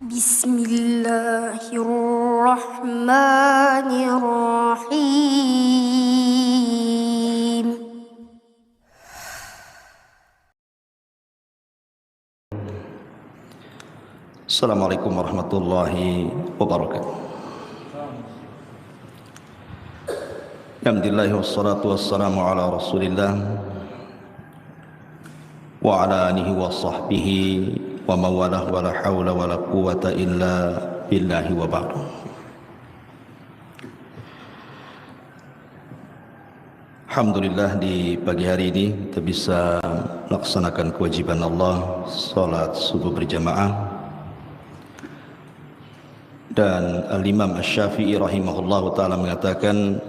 Bismillahirrahmanirrahim. Assalamualaikum warahmatullahi wabarakatuh. Alhamdulillah wassalatu wassalamu ala Rasulillah wa ala alihi wa sahbihi wa mawalah wa la hawla wa la quwwata illa billahi wa ba'du. Alhamdulillah di pagi hari ini kita bisa melaksanakan kewajiban Allah, salat subuh berjamaah. Dan Al-Imam Asy-Syafi'i rahimahullahu ta'ala mengatakan,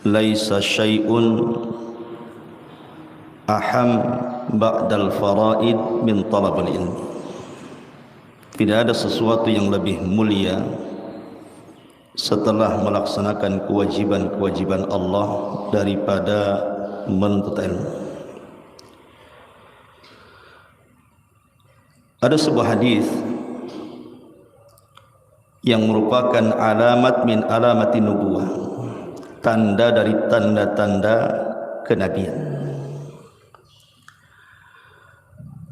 laisa syai'un aham ba'dal faraid min talabul ilmi. Tidak ada sesuatu yang lebih mulia setelah melaksanakan kewajiban-kewajiban Allah daripada menuntut ilmu. Ada sebuah hadis yang merupakan alamat min alamati nubuwah, tanda dari tanda-tanda kenabian.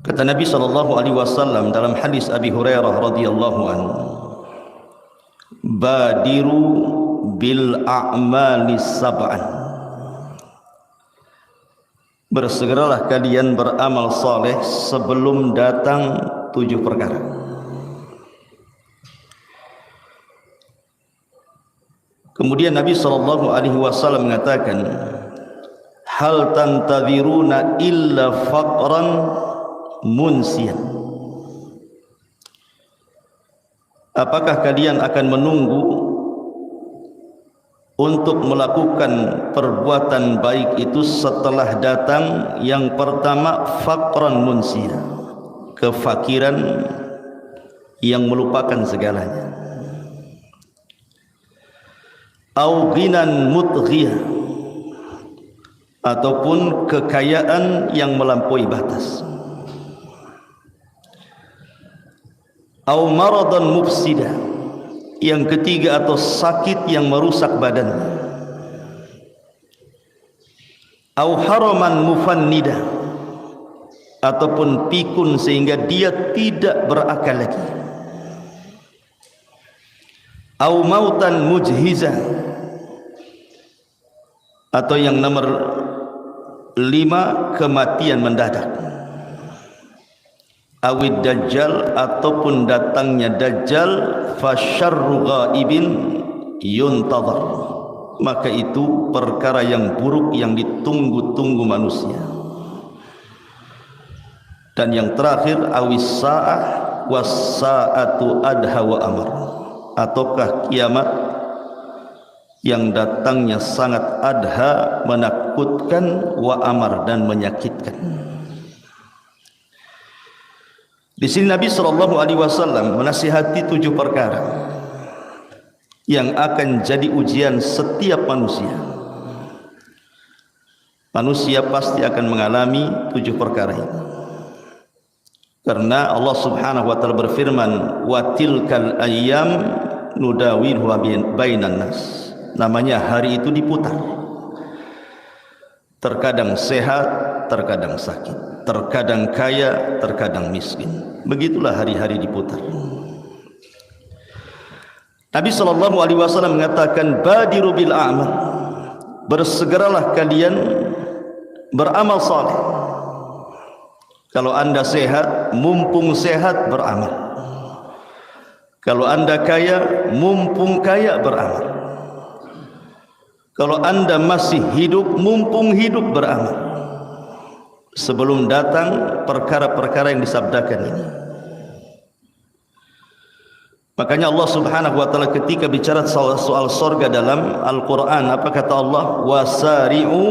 Kata Nabi SAW dalam hadis Abi Hurairah radhiyallahu anhu, badiru bil a'mali sab'an, bersegeralah kalian beramal saleh sebelum datang 7 perkara. Kemudian Nabi SAW mengatakan, hal tantadhiruna illa faqran munsiyan. Apakah kalian akan menunggu untuk melakukan perbuatan baik itu setelah datang yang pertama faqran munsiyan, kefakiran yang melupakan segalanya, au ghinan mutghiyah, ataupun kekayaan yang melampaui batas, au maradan mufsidah, yang ketiga atau sakit yang merusak badan, au haraman mufannidah, ataupun pikun sehingga dia tidak berakal lagi, au mautan mujhizah, atau yang nomor 5 kematian mendadak, awid dajjal, ataupun datangnya dajjal, fasyarru ghaibin yuntadhar, maka itu perkara yang buruk yang ditunggu-tunggu manusia. Dan yang terakhir awis sa'ah was sa'atu adha wa amar, ataukah kiamat yang datangnya sangat adha, menakutkan, wa amar, dan menyakitkan. Di sini Nabi SAW menasihati 7 perkara yang akan jadi ujian setiap manusia. Manusia pasti akan mengalami 7 perkara ini, karena Allah Subhanahu wa ta'ala berfirman, wa tilkal ayyam nudawiluha bainan nas. Namanya hari itu diputar, terkadang sehat, terkadang sakit, terkadang kaya, terkadang miskin. Begitulah hari-hari diputar. Nabi SAW mengatakan, badiru bil a'mal, bersegeralah kalian beramal saleh. Kalau anda sehat, mumpung sehat beramal. Kalau anda kaya, mumpung kaya beramal. Kalau anda masih hidup, mumpung hidup beramal, sebelum datang perkara-perkara yang disabdakan ini. Makanya Allah Subhanahu wa ta'ala ketika bicara soal surga dalam Al-Quran, apa kata Allah? Wasari'u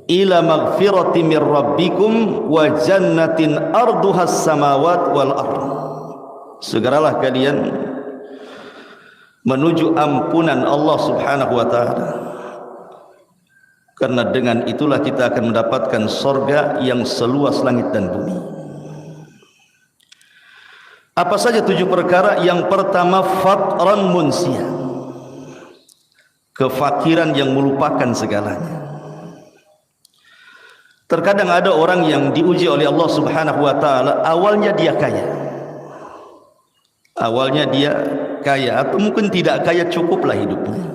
ila maghfirati min rabbikum wa jannatin arduhas samawat wal ardh. Segeralah kalian menuju ampunan Allah Subhanahu wa ta'ala, karena dengan itulah kita akan mendapatkan surga yang seluas langit dan bumi. Apa saja 7 perkara? Yang pertama, faqran munsia, kefakiran yang melupakan segalanya. Terkadang ada orang yang diuji oleh Allah Subhanahu wa taala, awalnya dia kaya. Awalnya dia kaya atau mungkin tidak kaya, cukuplah hidupnya.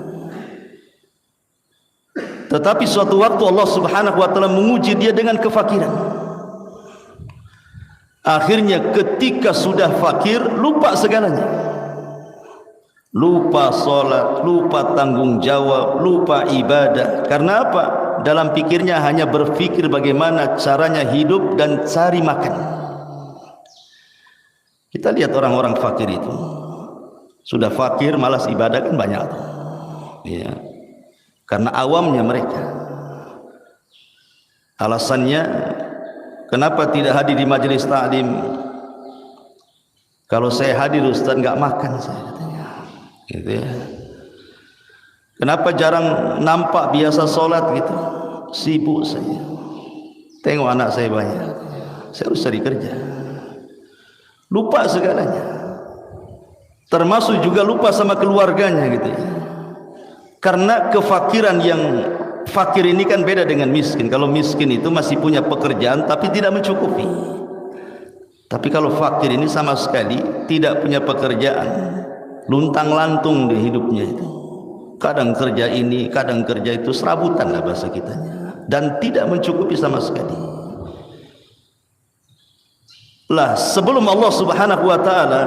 Tetapi suatu waktu Allah Subhanahu wa taala menguji dia dengan kefakiran. Akhirnya ketika sudah fakir, lupa segalanya. Lupa salat, lupa tanggung jawab, lupa ibadah. Karena apa? Dalam pikirnya hanya berpikir bagaimana caranya hidup dan cari makan. Kita lihat orang-orang fakir itu, sudah fakir malas ibadah kan banyak tuh. Ya. Karena awamnya mereka. Alasannya, kenapa tidak hadir di majelis taklim? Kalau saya hadir Ustaz nggak makan saya, katanya. Gitu ya. Kenapa jarang nampak biasa sholat gitu? Sibuk saya. Tengok anak saya banyak. Saya harus cari kerja. Lupa segalanya. Termasuk juga lupa sama keluarganya gitu ya. Karena kefakiran, yang fakir ini kan beda dengan miskin. Kalau miskin itu masih punya pekerjaan tapi tidak mencukupi. Tapi kalau fakir ini sama sekali tidak punya pekerjaan, luntang-lantung di hidupnya itu. Kadang kerja ini, kadang kerja itu, serabutan lah bahasa kitanya, dan tidak mencukupi sama sekali. Lah, sebelum Allah Subhanahu wa taala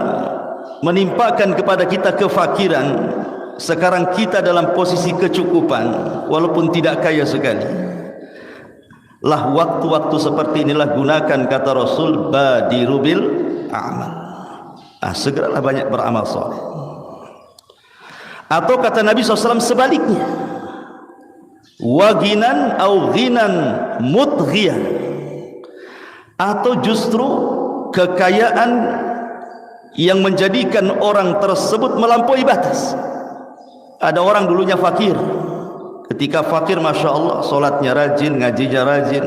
menimpakan kepada kita kefakiran, sekarang kita dalam posisi kecukupan walaupun tidak kaya sekali. Lah, waktu-waktu seperti inilah gunakan, kata Rasul, badiru bil a'mal. Segeralah banyak beramal saleh. Atau kata Nabi SAW sebaliknya, waginan au ghinan mudghiyah, atau justru kekayaan yang menjadikan orang tersebut melampaui batas. Ada orang dulunya fakir, ketika fakir Masya Allah solatnya rajin, ngajinya rajin,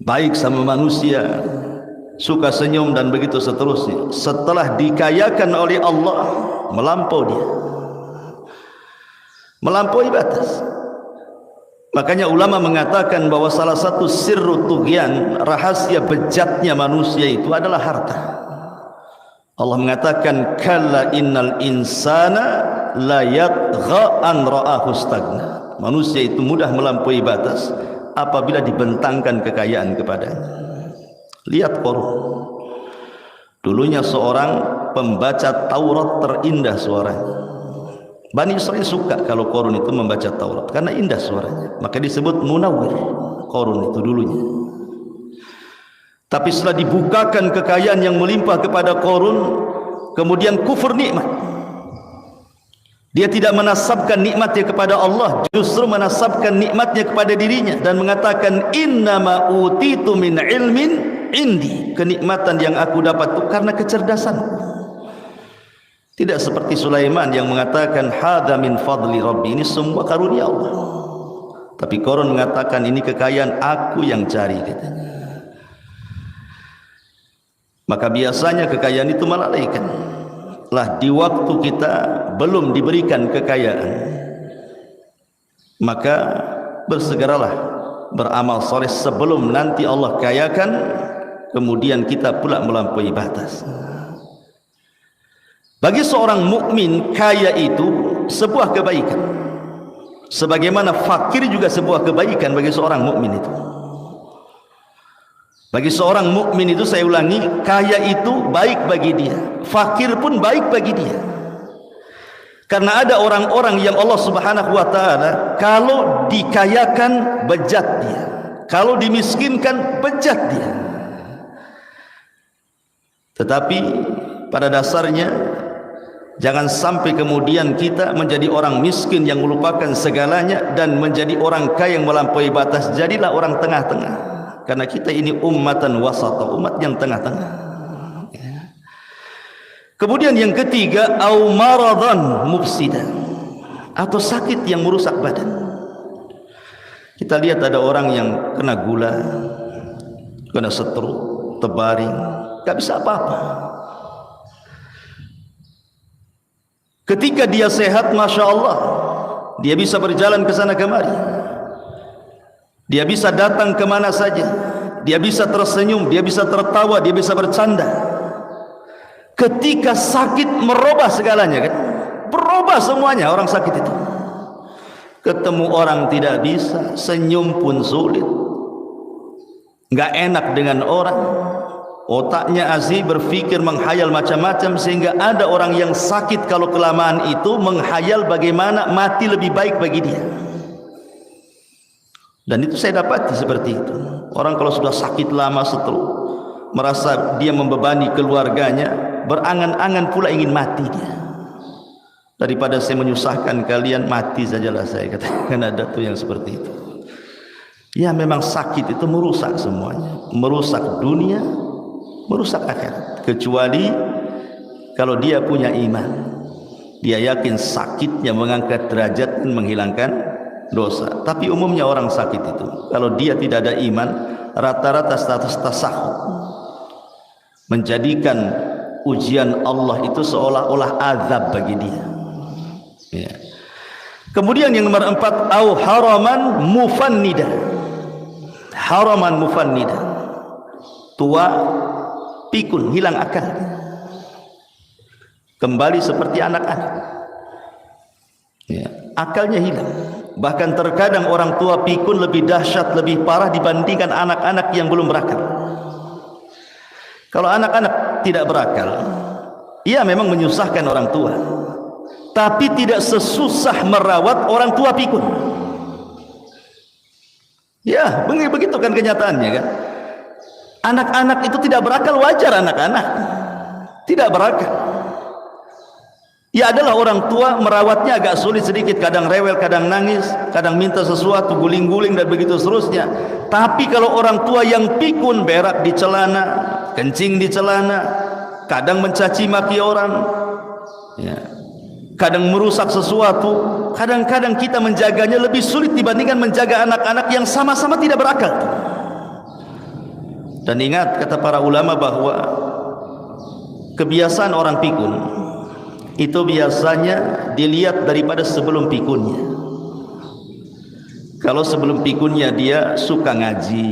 baik sama manusia, suka senyum dan begitu seterusnya. Setelah dikayakan oleh Allah, melampaui batas. Makanya ulama mengatakan bahwa salah satu sirru tughyan, rahasia bejatnya manusia itu adalah harta. Allah mengatakan, kalla innal insana la yatgha an ra'ahu stagna. Manusia itu mudah melampaui batas apabila dibentangkan kekayaan kepadanya. Lihat Qarun, dulunya seorang pembaca Taurat terindah suaranya. Bani Israel suka kalau Qarun itu membaca Taurat karena indah suaranya, maka disebut munawwir. Qarun itu dulunya. Tapi setelah dibukakan kekayaan yang melimpah kepada Qarun, kemudian kufur nikmat. Dia tidak menasabkan nikmatnya kepada Allah, justru menasabkan nikmatnya kepada dirinya dan mengatakan, innama utitu min ilmin indi. Kenikmatan yang aku dapat itu karena kecerdasanku. Tidak seperti Sulaiman yang mengatakan, hadza min fadli rabbi, ini semua karunia Allah. Tapi Qarun mengatakan, ini kekayaan aku yang cari, katanya. Maka biasanya kekayaan itu melalaikan. Lah, di waktu kita belum diberikan kekayaan, maka bersegeralah beramal soleh sebelum nanti Allah kayakan, kemudian kita pula melampaui batas. Bagi seorang mukmin, kaya itu sebuah kebaikan, sebagaimana fakir juga sebuah kebaikan bagi seorang mukmin itu. Bagi seorang mukmin itu, saya ulangi, kaya itu baik bagi dia, fakir pun baik bagi dia. Karena ada orang-orang yang Allah Subhanahu wa taala kalau dikayakan bejat dia, kalau dimiskinkan bejat dia. Tetapi pada dasarnya jangan sampai kemudian kita menjadi orang miskin yang melupakan segalanya dan menjadi orang kaya yang melampaui batas. Jadilah orang tengah-tengah. Karena kita ini ummatan wasata, umat yang tengah-tengah. Kemudian yang ketiga, au maradan mufsidan, atau sakit yang merusak badan. Kita lihat ada orang yang kena gula, kena stroke, terbaring, gak bisa apa-apa. Ketika dia sehat, Masya Allah, dia bisa berjalan ke sana kemari, dia bisa datang kemana saja, dia bisa tersenyum, dia bisa tertawa, dia bisa bercanda. Ketika sakit, merubah segalanya kan, berubah semuanya orang sakit itu. Ketemu orang tidak bisa, senyum pun sulit, nggak enak dengan orang, otaknya azib, berpikir, menghayal macam-macam, sehingga ada orang yang sakit kalau kelamaan itu menghayal bagaimana mati lebih baik bagi dia. Dan itu saya dapati seperti itu. Orang kalau sudah sakit lama, stroke, merasa dia membebani keluarganya, berangan-angan pula ingin mati dia. Daripada saya menyusahkan kalian, mati sajalah saya, katakan. Ada tuh yang seperti itu. Ya memang sakit itu merusak semuanya, merusak dunia, merusak akhirat. Kecuali kalau dia punya iman, dia yakin sakitnya mengangkat derajat dan menghilangkan dosa. Tapi umumnya orang sakit itu, kalau dia tidak ada iman, rata-rata status tasahud, menjadikan ujian Allah itu seolah-olah azab bagi dia. Ya. Kemudian yang nomor 4, au haraman mufannida. Haraman mufannida, tua pikun, hilang akal, kembali seperti anak-anak. Ya, akalnya hilang. Bahkan terkadang orang tua pikun lebih dahsyat, lebih parah dibandingkan anak-anak yang belum berakal. Kalau anak-anak tidak berakal, ia memang menyusahkan orang tua, tapi tidak sesusah merawat orang tua pikun. Ya, begitu kan kenyataannya kan. Anak-anak itu tidak berakal, wajar anak-anak tidak berakal. Ya adalah orang tua merawatnya agak sulit sedikit, kadang rewel, kadang nangis, kadang minta sesuatu, guling-guling dan begitu seterusnya. Tapi kalau orang tua yang pikun, berak di celana, kencing di celana, kadang mencaci maki orang, ya, kadang merusak sesuatu. Kadang-kadang kita menjaganya lebih sulit dibandingkan menjaga anak-anak yang sama-sama tidak berakal. Dan ingat kata para ulama bahwa kebiasaan orang pikun itu biasanya dilihat daripada sebelum pikunnya. Kalau sebelum pikunnya dia suka ngaji,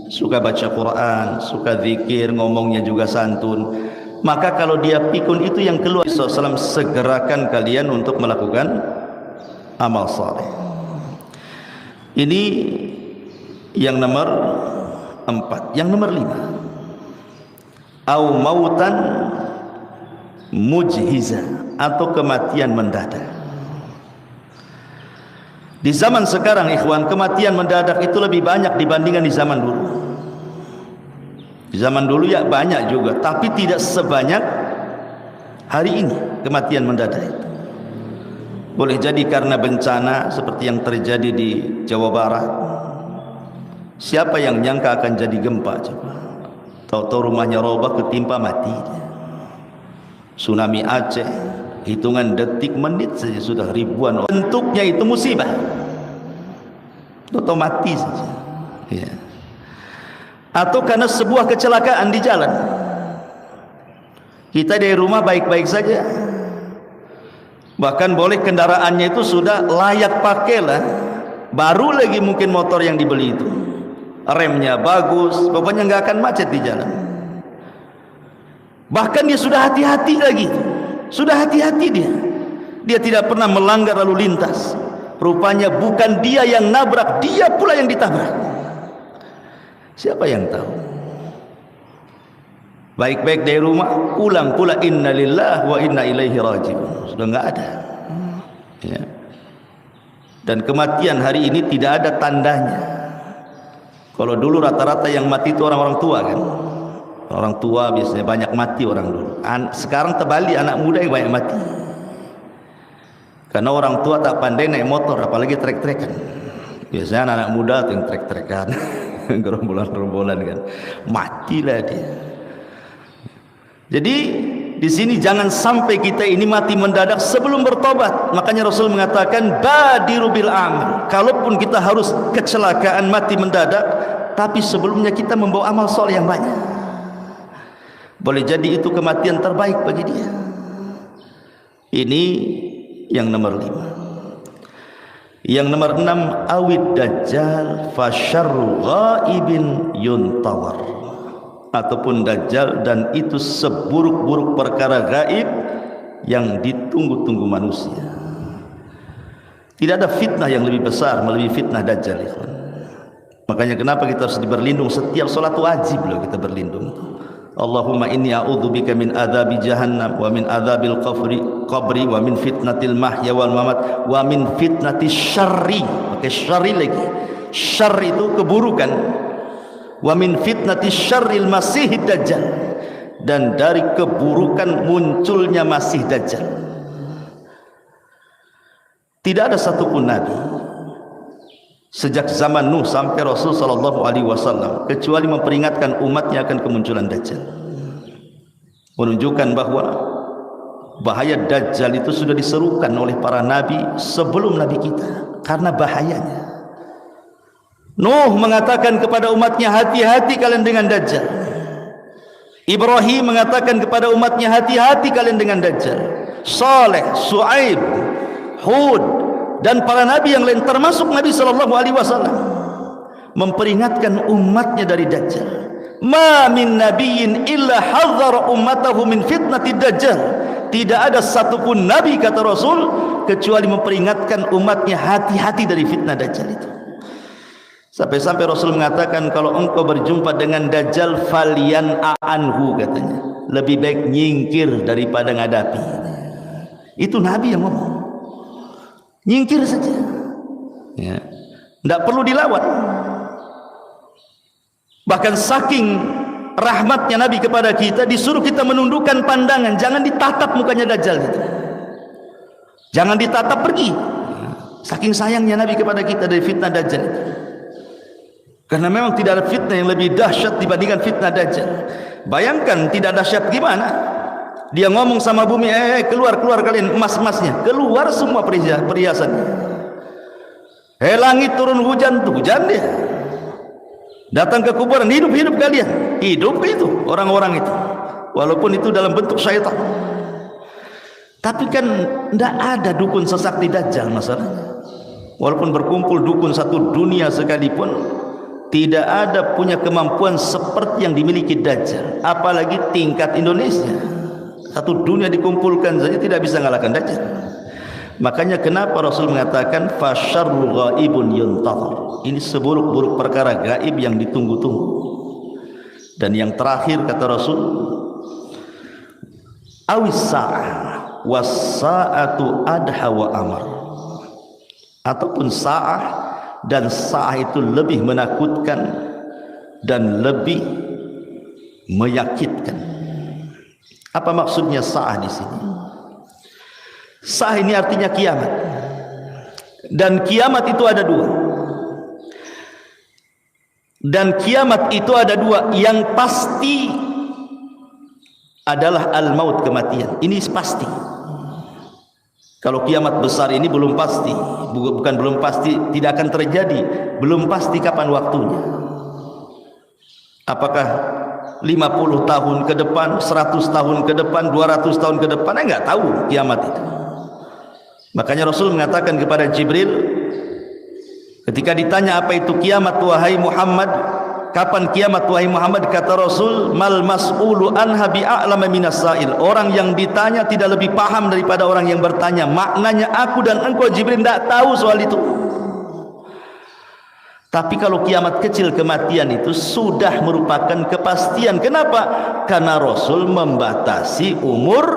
suka baca Quran, suka zikir, ngomongnya juga santun, maka kalau dia pikun itu yang keluar, Rasulullah SAW segerakan kalian untuk melakukan amal saleh. Ini yang nomor 4. Yang nomor 5, au mautan mujhiza, atau kematian mendadak. Di zaman sekarang ikhwan, kematian mendadak itu lebih banyak dibandingkan di zaman dulu. Di zaman dulu ya banyak juga, tapi tidak sebanyak hari ini kematian mendadak itu. Boleh jadi karena bencana seperti yang terjadi di Jawa Barat. Siapa yang nyangka akan jadi gempa coba? Tahu-tahu rumahnya roboh, ketimpa, mati. Tsunami Aceh, hitungan detik menit saja sudah ribuan orang. Bentuknya itu musibah, otomatis saja. Ya. Atau karena sebuah kecelakaan di jalan. Kita dari rumah baik-baik saja, bahkan boleh kendaraannya itu sudah layak pakai lah, baru lagi mungkin motor yang dibeli itu, remnya bagus, pokoknya nggak akan macet di jalan. Bahkan dia sudah hati-hati lagi, sudah hati-hati dia tidak pernah melanggar lalu lintas. Rupanya bukan dia yang nabrak, dia pula yang ditabrak. Siapa yang tahu? Baik-baik dari rumah, pulang pula innalillahi wa inna ilaihi raji'un, sudah nggak ada. Ya. Dan kematian hari ini tidak ada tandanya. Kalau dulu rata-rata yang mati itu orang-orang tua kan. Orang tua biasanya banyak mati orang dulu. Sekarang terbalik, anak muda yang banyak mati. Karena orang tua tak pandai naik motor, apalagi trek-trekan. Biasanya anak muda tuh yang trek-trekan, gerombolan-gerombolan kan, matilah dia. Jadi di sini jangan sampai kita ini mati mendadak sebelum bertobat. Makanya Rasul mengatakan badiru bil amal. Kalaupun kita harus kecelakaan mati mendadak, tapi sebelumnya kita membawa amal soleh yang banyak. Boleh jadi itu kematian terbaik bagi dia. Ini yang nomor 5. Yang nomor 6, awid dajjal fasyarru ghaibin yuntawar, ataupun dajjal dan itu seburuk-buruk perkara gaib yang ditunggu-tunggu manusia. Tidak ada fitnah yang lebih besar melebihi fitnah dajjal. Makanya kenapa kita harus berlindung setiap salat wajib loh, kita berlindung. Allahumma inni a'udzubika min adzabi jahannam wa min adzabil qabri wa min fitnatil mahya wal mamat wa min fitnatis syarri. Pakai syarri lagi. Syarr itu keburukan. Wa min fitnatis syarril masihid dajjal, dan dari keburukan munculnya masih dajjal. Tidak ada satupun nabi sejak zaman Nuh sampai Rasul sallallahu alaihi wasallam kecuali memperingatkan umatnya akan kemunculan dajjal, menunjukkan bahwa bahaya dajjal itu sudah diserukan oleh para nabi sebelum nabi kita karena bahayanya. Nuh mengatakan kepada umatnya, hati-hati kalian dengan dajjal. Ibrahim mengatakan kepada umatnya, hati-hati kalian dengan dajjal. Saleh, Shu'aib, Hud dan para nabi yang lain termasuk Nabi sallallahu alaihi wasallam memperingatkan umatnya dari dajjal. Ma min nabiyyin illa hadzara ummatahu min fitnatid dajjal. Tidak ada satupun nabi, kata Rasul, kecuali memperingatkan umatnya hati-hati dari fitnah dajjal itu. Sampai-sampai Rasul mengatakan, kalau engkau berjumpa dengan dajjal falian anhu, katanya, lebih baik nyingkir daripada ngadapi. Itu nabi yang ngomong. Nyingkir saja, ya, tidak perlu dilawan. Bahkan saking rahmatnya Nabi kepada kita, disuruh kita menundukkan pandangan, jangan ditatap mukanya dajjal itu. Jangan ditatap, pergi. Saking sayangnya Nabi kepada kita dari fitnah dajjal itu. Karena memang tidak ada fitnah yang lebih dahsyat dibandingkan fitnah dajjal. Bayangkan tidak dahsyat gimana? Dia ngomong sama bumi, keluar kalian emas-emasnya, keluar semua perhiasannya. Langit turun hujan, tuh hujan dia. Datang ke kuburan, hidup kalian, hidup itu orang-orang itu, walaupun itu dalam bentuk syaitan. Tapi kan tidak ada dukun sesakti dajjal masalahnya. Walaupun berkumpul dukun satu dunia sekalipun, tidak ada punya kemampuan seperti yang dimiliki dajjal, apalagi tingkat Indonesia. Satu dunia dikumpulkan saja tidak bisa mengalahkan dajjal. Makanya kenapa Rasul mengatakan fasyarru ghaibun yuntazar. Ini seburuk-buruk perkara gaib yang ditunggu-tunggu. Dan yang terakhir kata Rasul, awis sa'ah was sa'atu adha wa amar. Ataupun sa'ah, dan sa'ah itu lebih menakutkan dan lebih menyakitkan. Apa maksudnya sa'ah di sini? Sa'ah ini artinya kiamat. Dan kiamat itu ada dua. Dan kiamat itu ada dua. Yang pasti adalah al-maut, kematian. Ini pasti. Kalau kiamat besar ini belum pasti. Bukan belum pasti, tidak akan terjadi. Belum pasti kapan waktunya. Apakah 50 tahun ke depan, 100 tahun ke depan, 200 tahun ke depan, enggak tahu kiamat itu. Makanya Rasul mengatakan kepada Jibril ketika ditanya apa itu kiamat wahai Muhammad, kapan kiamat wahai Muhammad, kata Rasul, mal mas'ulu anha bi'a'lama minas sa'il. Orang yang ditanya tidak lebih paham daripada orang yang bertanya. Maknanya aku dan engkau Jibril tidak tahu soal itu. Tapi kalau kiamat kecil, kematian itu sudah merupakan kepastian. Kenapa? Karena Rasul membatasi umur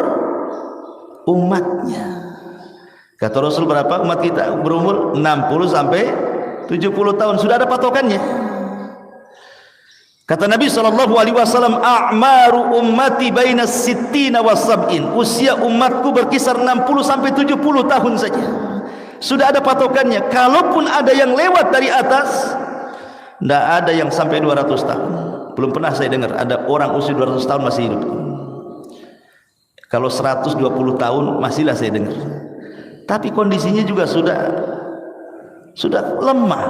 umatnya. Kata Rasul berapa umat kita berumur? 60 sampai 70 tahun. Sudah ada patokannya. Kata Nabi SAW, a'maru ummati baina sittina wa sab'in. Usia umatku berkisar 60 sampai 70 tahun saja. Sudah ada patokannya. Kalaupun ada yang lewat dari atas, tidak ada yang sampai 200 tahun. Belum pernah saya dengar ada orang usia 200 tahun masih hidup. Kalau 120 tahun masihlah saya dengar. Tapi kondisinya juga sudah lemah.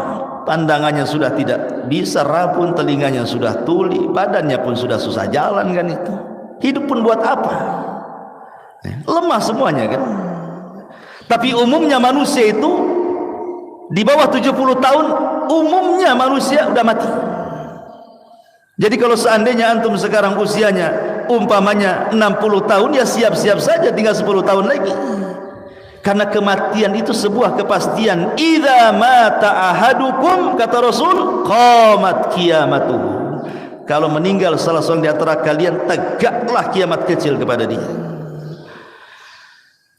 Pandangannya sudah tidak bisa rabun, telinganya sudah tuli, badannya pun sudah susah jalan kan itu. Hidup pun buat apa? Lemah semuanya kan. Tapi umumnya manusia itu di bawah 70 tahun umumnya manusia udah mati. Jadi kalau seandainya antum sekarang usianya umpamanya 60 tahun, ya siap-siap saja tinggal 10 tahun lagi. Karena kematian itu sebuah kepastian. Idza mata ahadukum, kata Rasul, qamat qiyamatuhu. Kalau meninggal salah seorang di antara kalian, tegaklah kiamat kecil kepada dia.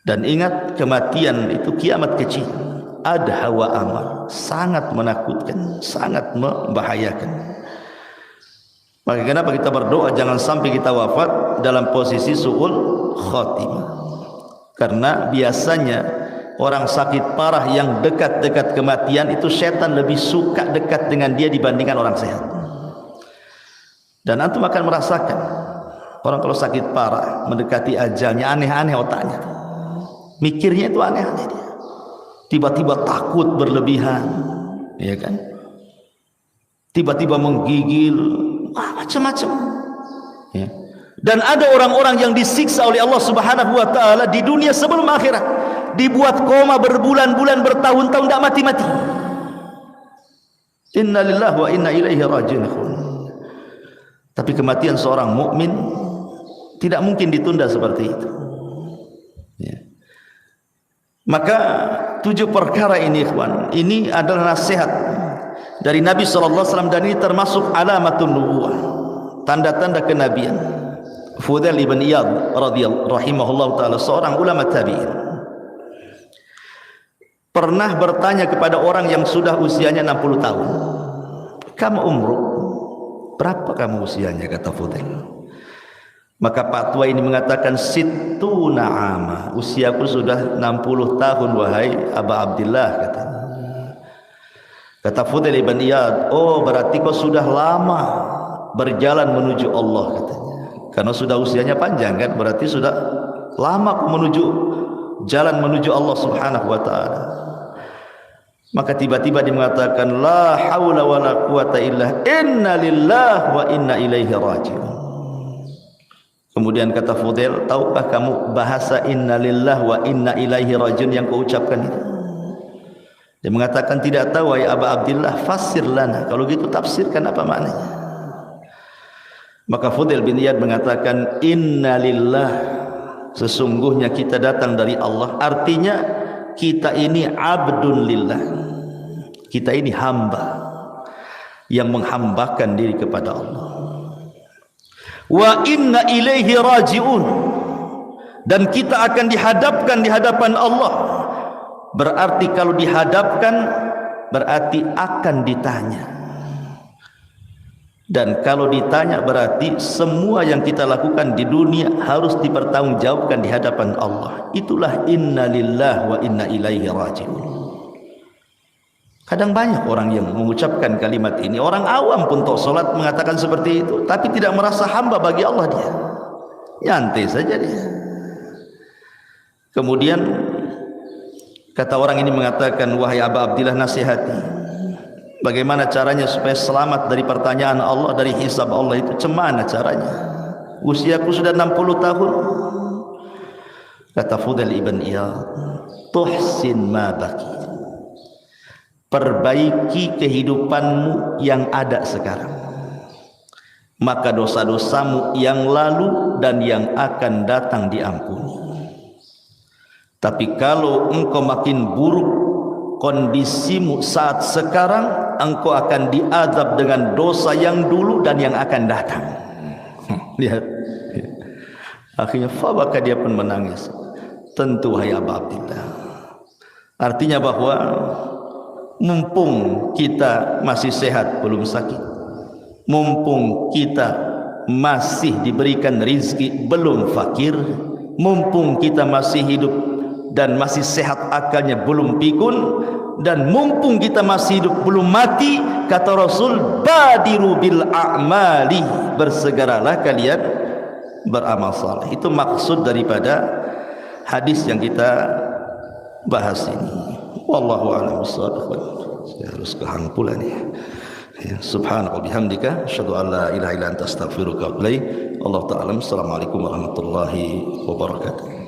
Dan ingat, kematian itu kiamat kecil. Adha wa amar, sangat menakutkan, sangat membahayakan. Maka kenapa kita berdoa jangan sampai kita wafat dalam posisi su'ul khotimah? Karena biasanya orang sakit parah yang dekat-dekat kematian itu setan lebih suka dekat dengan dia dibandingkan orang sehat. Dan antum akan merasakan orang kalau sakit parah mendekati ajalnya aneh-aneh otaknya, mikirnya itu aneh-aneh dia. Tiba-tiba takut berlebihan, ya kan? Tiba-tiba menggigil, macam-macam. Ya. Dan ada orang-orang yang disiksa oleh Allah Subhanahu wa taala di dunia sebelum akhirat, dibuat koma berbulan-bulan, bertahun-tahun tidak mati-mati. Inna lillahi wa inna ilaihi raji'un. Tapi kematian seorang mukmin tidak mungkin ditunda seperti itu. Ya. Maka 7 perkara ini, ikhwan, ini adalah nasihat dari Nabi SAW, dan ini termasuk alamatun nubuwah, tanda-tanda kenabian. Fudail ibn Iyad radhiyallahu rahimahullah taala, seorang ulama tabi'in, pernah bertanya kepada orang yang sudah usianya 60 tahun, "Kamu umruk? Berapa kamu usianya?" kata Fudail. Maka Pak Tua ini mengatakan, "Sittuna ama, usiaku sudah 60 tahun wahai Aba Abdillah," katanya. Kata Fudail ibn Iyad, "Oh, berarti kau sudah lama berjalan menuju Allah," katanya. Karena sudah usianya panjang kan, berarti sudah lama kau menuju jalan menuju Allah Subhanahu wa taala. Maka tiba-tiba dia mengatakan, "La haula wala quwata illa inna lillahi wa inna ilaihi raji'un." Kemudian kata Fudail, "Tahukah kamu bahasa inna lillahi wa inna ilaihi raji'un yang kau ucapkan itu?" Dia mengatakan, "Tidak tahu ya Aba Abdillah, fasir lana." Kalau gitu tafsirkan apa maknanya. Maka Fudail bin Iyad mengatakan, "Inna lillah, sesungguhnya kita datang dari Allah." Artinya kita ini abdun lillah, kita ini hamba yang menghambakan diri kepada Allah. Wa inna ilaihi raji'un, dan kita akan dihadapkan di hadapan Allah. Berarti kalau dihadapkan berarti akan ditanya, dan kalau ditanya berarti semua yang kita lakukan di dunia harus dipertanggungjawabkan di hadapan Allah. Itulah inna lillahi wa inna ilaihi raji'un. Kadang banyak orang yang mengucapkan kalimat ini, orang awam pun tok salat mengatakan seperti itu, tapi tidak merasa hamba bagi Allah dia. Nyantai saja dia. Kemudian kata orang ini mengatakan, "Wahai Aba Abdillah, nasihati, bagaimana caranya supaya selamat dari pertanyaan Allah, dari hisab Allah itu? Cemana caranya? Usiaku sudah 60 tahun." Kata Fudail ibn Iyad, "Tuhsin ma baqi." Perbaiki kehidupanmu yang ada sekarang, maka dosa-dosamu yang lalu dan yang akan datang diampuni. Tapi kalau engkau makin buruk kondisimu saat sekarang, engkau akan diazab dengan dosa yang dulu dan yang akan datang. Lihat, akhirnya fabaka, dia pun menangis. Tentu hai Aba Abdillah. Artinya bahwa mumpung kita masih sehat, belum sakit, mumpung kita masih diberikan rizki, belum fakir, mumpung kita masih hidup dan masih sehat akalnya, belum pikun, dan mumpung kita masih hidup belum mati, kata Rasul, badiru bil a'mali, bersegeralah kalian beramal saleh. Itu maksud daripada hadis yang kita bahas ini. Wallahu a'lam bishawab. Saya harus ke hang pula nih. Ya, subhanallah bihamdika asyhadu an la ilaha illa anta astaghfiruka wa atubu ilaik. Allah ta'ala. Assalamualaikum warahmatullahi wabarakatuh.